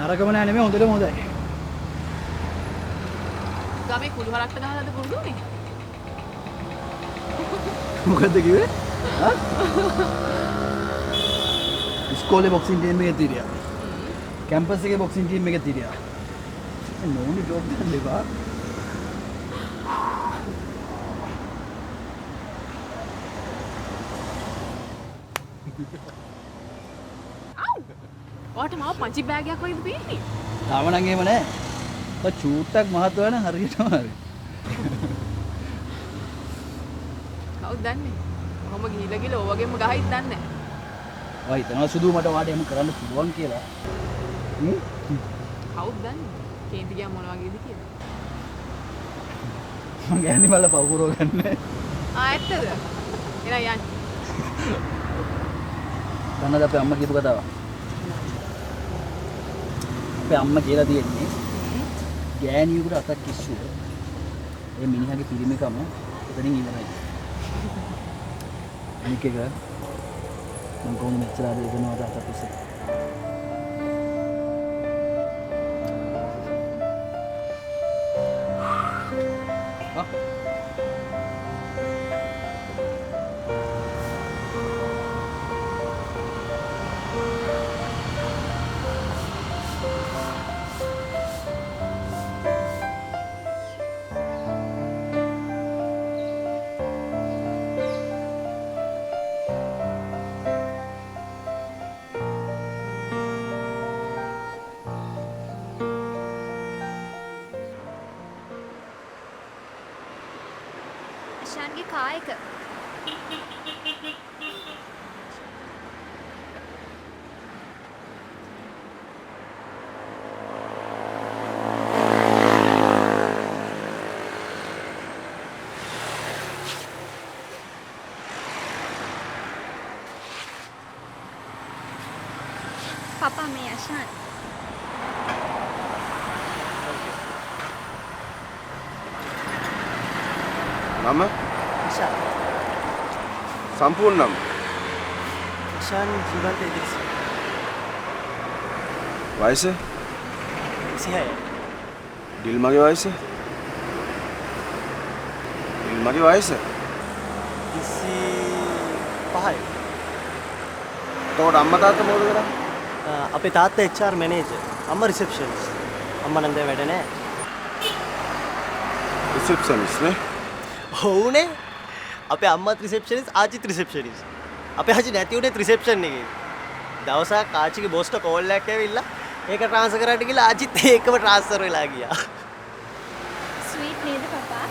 නරකම නෑ නෙමෙයි හොඳටම හොඳයි. ගමේ කුළු හරක්ට ගහලාද පුරුදුනේ? මොකද්ද කිව්වේ? හා? ඉස්කෝලේ බොක්සින් ටීම් එකේ තිරියා. කැම්පස් එකේ බොක්සින් ටීම් එකේ තිරියා. නෝනි ජොබ් ගන්න එපා. ඔයාට මාව පංචි බෑගයක් වයිද පේන්නේ? තාම නම් එහෙම නෑ. ඔය චූට්ටක් මහත්ව නම් හරියටම හරි. කවුද දන්නේ? කොහොම ගිහිලා ගිහලා ඔය වගේම ගහයිද දන්නේ නැහැ. ඔය හිතනවා සුදු මට වාට එහෙම කරන්න පුළුවන් කියලා. කවුද දන්නේ? කේන්ති ගියා මොන වගේද කියලා. මං ගෑණි බල පව පුරව ගන්න. ඇත්තද? එලා යන්න. දන්නද අපේ අම්මා කියපු කතාව? අපේ අම්මා කියලා තියෙන්නේ ගෑණියෙකුට අතක් කිස්සුවොත් ඒ මිනිහාගේ පිරිමිකම එතනින් ඉවරයි. අනික එක මම කොහොමද මෙච්චර ආද දෙනවද අතක් කිස්සේ? ශාන්ගේ කායක පපා මේ අශාන් නම ඉෂාන් සම්පූර්ණ නම ඉෂාන් ජීවන්ත ඉදිරිස වයස 26 ඩිල්මගේ වයස ඩිල්මගේ වයස 25යි එතකොට අම්මා තාත්තා මොකද කරන්නේ අපේ තාත්තා HR මැනේජර් අම්මා රිසෙප්ෂනිස්ට් අම්මා නම් දැන් වැඩ නැහැ රිසෙප්ෂනිස්ට් නේ ඔව්නේ අපේ අම්මත් රිසෙප්ෂනිස්ට් ආච්චිත් රිසෙප්ෂනිස්ට් අපේ ආච්චි නැති උනේ රිසෙප්ෂන් එකේ දවසක් ආච්චිගේ බොස්ට කෝල් එකක් ඇවිල්ලා ඒක ට්‍රාන්ස්ෆර් කරන්න ගිහලා ආච්චිත් ඒකම ට්‍රාන්ස්ෆර් වෙලා ගියා ස්වීට් නේද පපා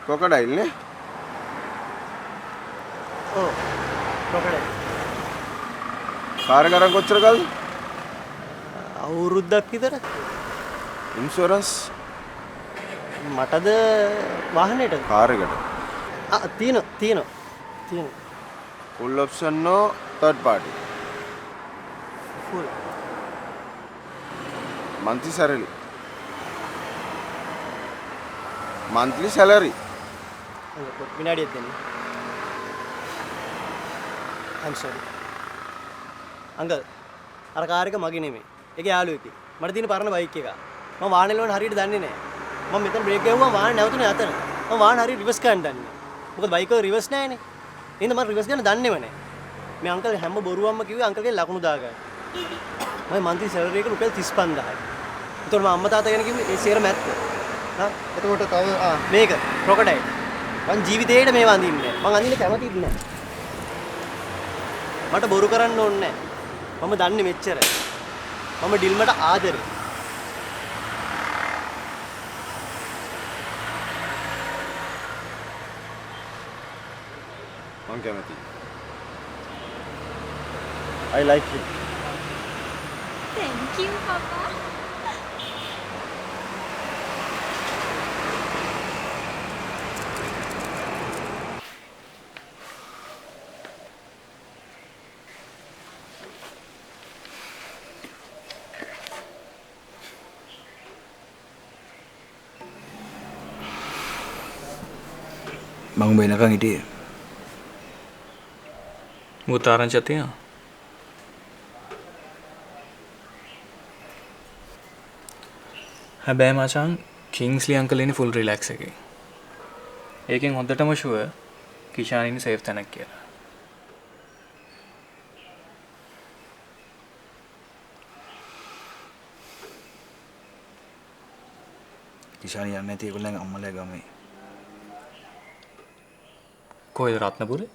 කොකඩයිල් නේ ඔව් ක්‍රොකඩයිල් කාර් එක අරන් කොච්චර කල්ද අවුරුද්දක් විතර ඉන්ෂුරන්ස් මටද වාහනේට කාර් එකට තියෙනවා full option no third party full monthly salary විනාඩියක් දෙන්න I'm sorry අංකල් අර කාර් එක මගේ නෙමෙයි ඒකේ යාළුවෙක්ගේ මට තියෙන පරණ බයික් එක මම වාහනේ ලෝන හරියට දන්නේ නැහැ මම මෙතන බ්‍රේක් ගැහුවා වාහනේ නැවතුනේ අතන මම වාහන හරියට රිවර්ස් ගන්න දන්නේ මොකද බයික් එක රිවර්ස් නැහැනේ එහෙනම් මම රිවර්ස් ගන්න දන්නේම නැහැ මේ අංකල් හැම බොරුවක්ම කිව්වේ අංකල්ගේ ලකුණු දාගන්න මම මන්ත්ලි සැලරි එක රුපියල් 35000යි ඒතකොට මම අම්මා තාත්තා ගැන කිව්වේ ඒ සේරම ඇත්ත එතකොට තව මේක ක්‍රොකඩයිල් මං ජීවිතේට මේවා අඳින්නේ නැහැ මං අඳින්න කැමතිත් නැහැ මට බොරු කරන්න ඕනේ නැහැ මම දන්නේ මෙච්චර මම ඩිල්මට ආදරේ මං කැමතියි I like you thank you papa මම වෙනකන් හිටියේ මොකද ආරංචියක් තියෙනවා? හැබැයි මචං කිංස්ලි අංකල් ඉන්නේ ෆුල් රිලැක්ස් එකේ. ඒකෙන් හොඳටම ෂුවර් කිෂාන් ඉන්නේ සේෆ් තැනක් කියලා. කිෂාන් යන්නේ නැති ඒගොල්ලන්ගේ අම්මලා ගමේ. කොහෙද රත්නපුරේ?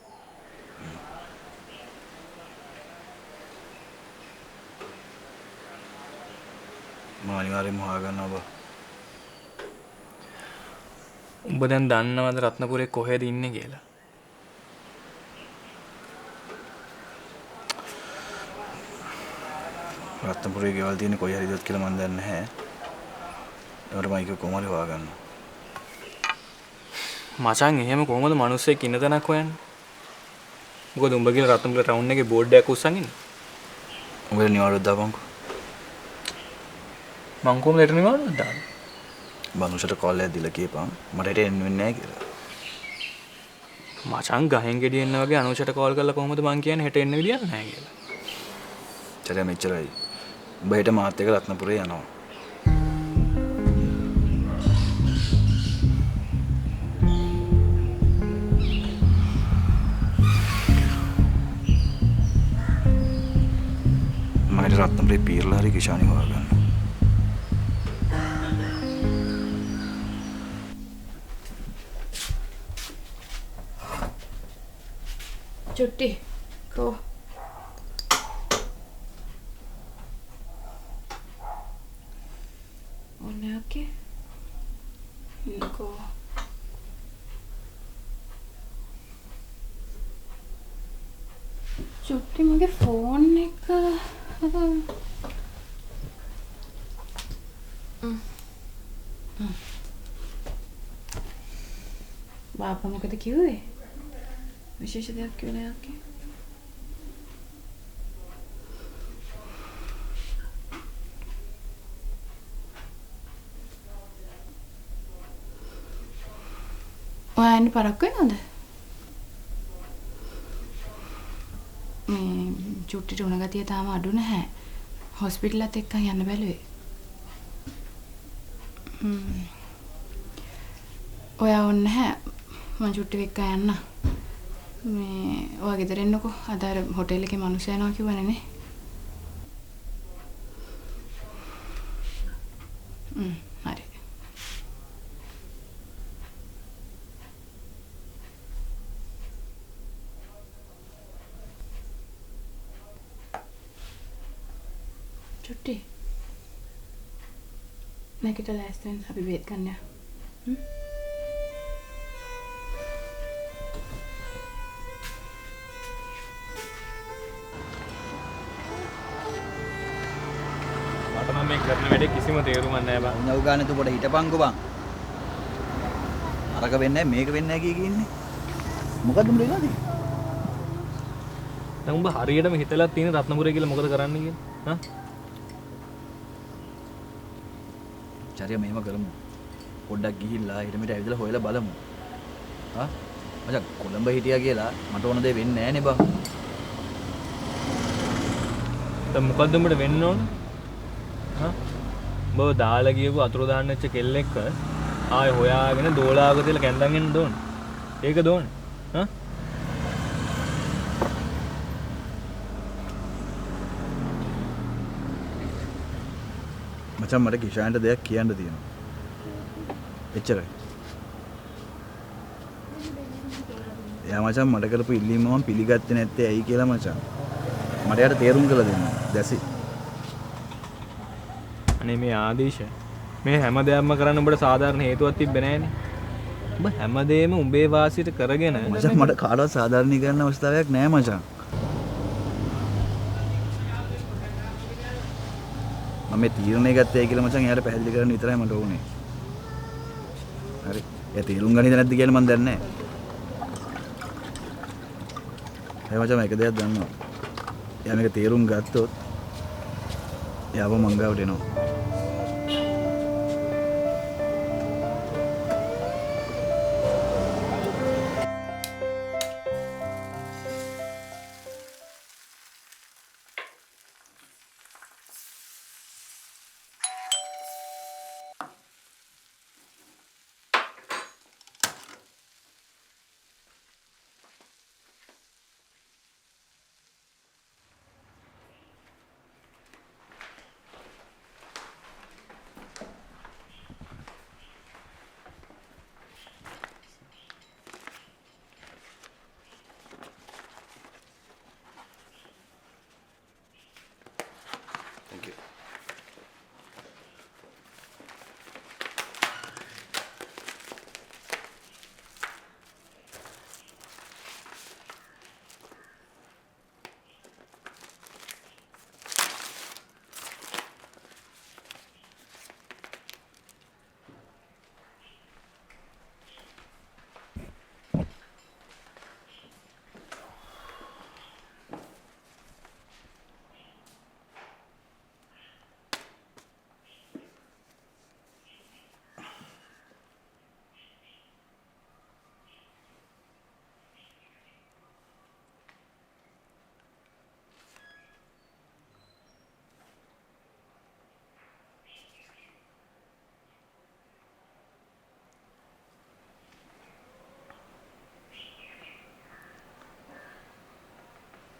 මම අනිවාර්යෙන්ම හොයාගන්නවා බා. උඹ දැන් දන්නවද රත්නපුරේ කොහෙද ඉන්නේ කියලා? රත්නපුරේ ගෙවල් තියෙන්නේ කොයි හරිදත් කියලා මම දන්නේ නැහැ. ඒකට මම ඒක කොහොමද හොයාගන්නේ? මචං එහෙම කොහොමද මිනිස්සෙක් ඉන්න තැනක් හොයන්නේ? මොකද උඹ කියලා රත්නපුර ටවුන් එකේ බෝඩ් එකක් උස්සන් ඉන්නේ. උඹේ නිවාඩුවක් දාපන්කෝ. මං කොහොමද එතන නිවාඩුවක් දාන්නේ? බනුෂට කෝල් එකක් දීලා කියපන් මට හිට එන්න වෙන්නේ නැහැ කියලා. මචං ගහෙන් ගෙඩි එන්න වගේ අනුෂට කෝල් කරලා කොහොමද මං කියන්නේ හෙට එන්න විදියක් නැහැ කියලා. චරය මෙච්චරයි. උඹ හෙට මාත් එක්ක රත්නපුරේ යනවා. මම රත්නපුරේ පීරලා හරි කිෂානි හොයාගන්න. චුට්ටි කෝ ඔන්නේ ඔකේ ඉන්නකෝ චුට්ටි මගේ ෆෝන් එක බාපා මොකද කිව්වේ? විශේෂ දෙයක් කිව්වේ නෑ. ඔයාලට පරක්ක වෙනවද? මේ චුට්ටිට උණ ගතිය තාම අඩු නැහැ. හොස්පිටලත් එක්කන් යන්න බැලුවේ. ඔයා ඕනේ නැහැ. මම චුට්ටි එක්ක යන්න. මේ ඔයා ගෙදර එන්නකෝ. අද අර හොටෙල් එකේ මිනිස්සු යනවා කිව්වනේ නේ. හරි. චුට්ටි. නැගිටලා ලෑස්ති වෙන්න අපි බේත් ගන්න යමු. මම මේ කරන වැඩේ කිසිම තේරුමක් නැහැ බං. උණව ගන්න තු පොඩ හිටපන්කෝ බං. අරක වෙන්නේ නැහැ මේක වෙන්නේ නැහැ කිය කියන්නේ. මොකද්ද උඹ වෙලාද? දැන් උඹ හරියටම හිතලා තියෙන රත්නපුරේ කියලා මොකද කරන්න කියන්නේ? හා? චරිය මෙහෙම කරමු. පොඩ්ඩක් ගිහිල්ලා ඊට මෙට ඇවිදලා හොයලා බලමු. හා? මචං කොළඹ හිටියා කියලා මට ඕන දේ වෙන්නේ නැහැ නේ බං. දැන් මොකද්ද උඹට වෙන්න ඕන? හා? බෝ දාලා ගියපු අතුරු දාන්න වෙච්ච කෙල්ලෙක්ව ආයෙ හොයාගෙන දෝලාවක තියලා කැන්දන් එන්න ඕන. ඒකද ඕන? හා? මචං මට කිෂාන්ට දෙයක් කියන්න තියෙනවා. එච්චරයි. එයා මචං මට කරපු ඉල්ලීම මම පිළිගත්තේ නැත්තේ ඇයි කියලා මචං. මට යාට තේරුම් කරලා දෙන්න. දැසි. අනේ මේ ආදීශ මේ හැම දෙයක්ම කරන්න උඹට සාධාරණ හේතුවක් තිබ්බේ නැහනේ. උඹ හැමදේම උඹේ වාසියට කරගෙන මචං මට කාටවත් සාධාරණීකරණ අවස්ථාවක් නැහැ මචං. මම මේ තීරණය ගත්තයි කියලා මචං එයාට පැහැදිලි කරන්න විතරයි මට ඕනේ. හරි. එයා තීරුම් ගන්නේද නැද්ද කියලා මම දන්නේ නැහැ. ඒ මචං මේක දෙයක් දන්නවා. එයා මේක තීරුම් ගත්තොත් එයාව මංගාවට එනවා.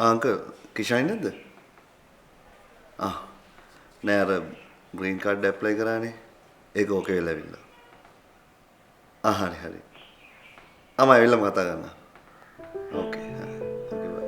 අංකල් කිෂායි නැද්ද? නෑ අර ග්‍රීන් කාඩ් ඇප්ලයි කරානේ. ඒක ඕකේ වෙලා ඇවිල්ලා. හරි හරි. මම ඇවිල්ලා කතා කරන්න. ඕකේ. ඕකේ බයි.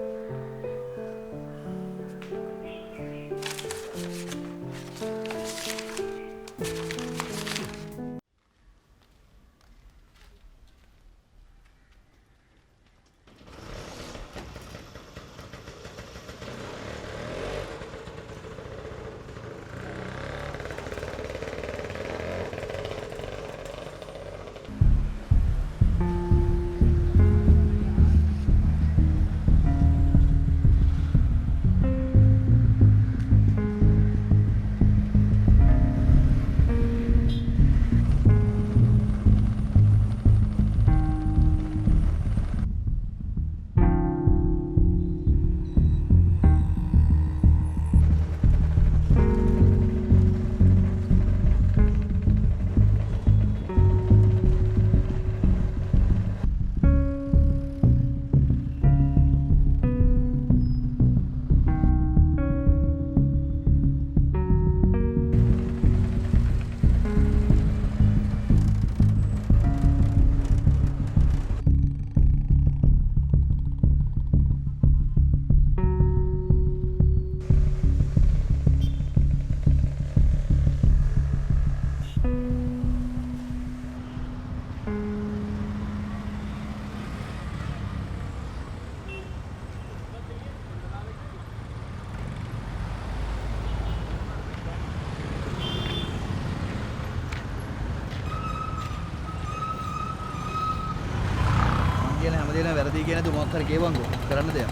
හැමදේම වැරදි කියන දු මොකක් හරි කියවංගෝ කරන්න දෙයක්.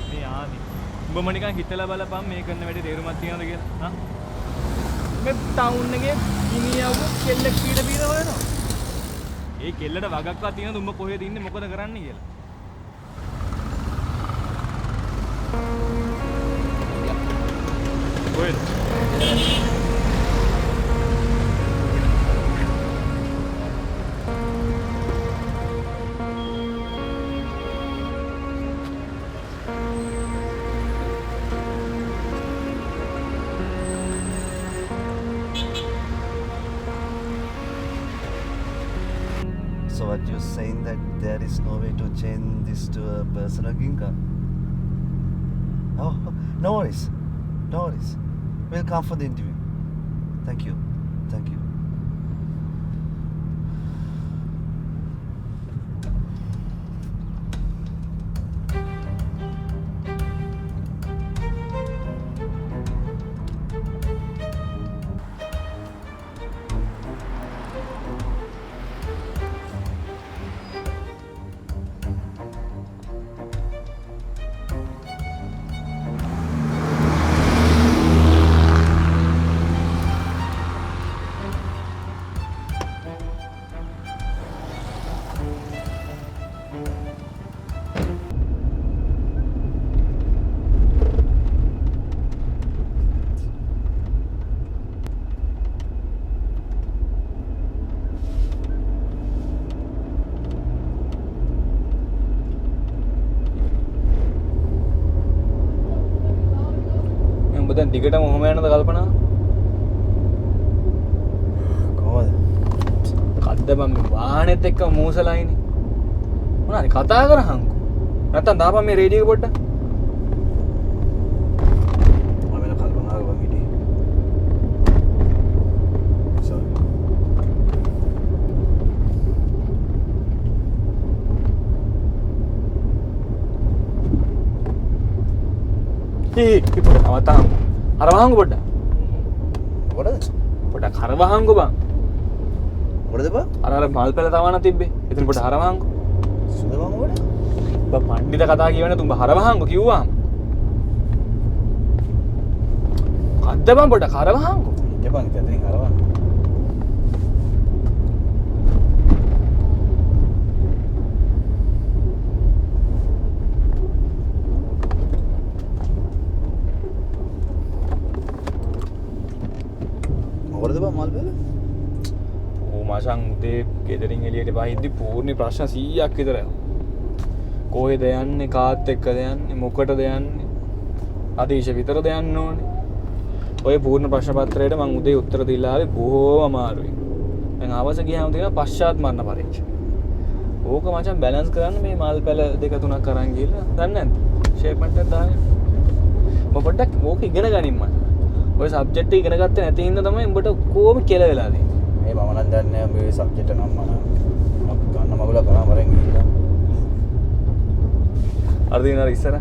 මේ ආදි. උඹම නිකන් හිතලා බලපන් මේ කරන වැඩේ තේරුමක් තියනවද කියලා. මේ ටවුන් එකේ ගිනියව කෙල්ලෙක් පීඩ හොයනවා. ඒ කෙල්ලට වගක්වත් තියනද උඹ කොහෙද ඉන්නේ මොකද කරන්නේ කියලා. කොහෙද? So what you're saying that there is no way to change this to a personal income? Oh, no worries. No worries. We'll come for the interview. Thank you. Thank you. දැන් දිගටම ඔහම යනද කල්පනා කොහොමද? කද්ද බම් මේ වාහනේත් එක්ක මූසලයිනේ මොනවාරි කතා කරහන්කෝ නැත්තම් දාපන් මේ රේඩියෝ එක පොඩ්ඩක් මම වෙන කල්පනා කරපන් හිටියේ. පොඩ්ඩක් අවතාම් හරවහන්කෝ පොඩ්ඩක් මොකටද? පොඩ්ඩක් හරවහන්කෝ බං මොකටද බා? අර මල් පැල තවන තිබ්බේ එතන පොඩ්ඩක් හරවහන්කෝ සුදමම මොකටද? බා පණ්ඩිත කතා කියවනේ තුඹ හරවහන්කෝ කිව්වාම කද්ද බං පොඩ්ඩක් හරවහන්කෝ ඉන්න බං ඉතින් හරවන්න. මොකටද බං මල් බැල? මචං උදේ ගෙදරින් එළියට පහිද්දි පූර්ණි ප්‍රශ්න 100ක් විතර කොහෙද යන්නේ කාත් එක්කද යන්නේ මොකටද යන්නේ අදීශ විතරද යන්න ඕනේ ඔය පූර්ණ ප්‍රශ්න පත්‍රයට මම උදේ උත්තර දීලා ආවේ බොහෝම අමාරුයි දැන් ආවස ගියාම තියෙනවා පශ්චාත් මරණ පරීක්ෂා ඕක මචං බැලන්ස් කරන්න මේ මල් පැල දෙක තුනක් අරන් ගිහලා දන්නේ නැද්ද ෂේප්මන්ට් එක දාගෙන ඔබ පොඩ්ඩක් ඕක ඉගෙන ගනින්න මම ඔය සබ්ජෙක්ට් එක ඉගෙන ගත්තේ නැති හින්දා තමයි උඹට කොහොම කියලා වෙලා තියෙන්නේ මේ මම නම් දන්නේ නැහැ මේ සබ්ජෙක්ට් නම් මම ගන්න මගුල කරාම වරෙන් ගිහිල්ලා අර දින අර ඉස්සර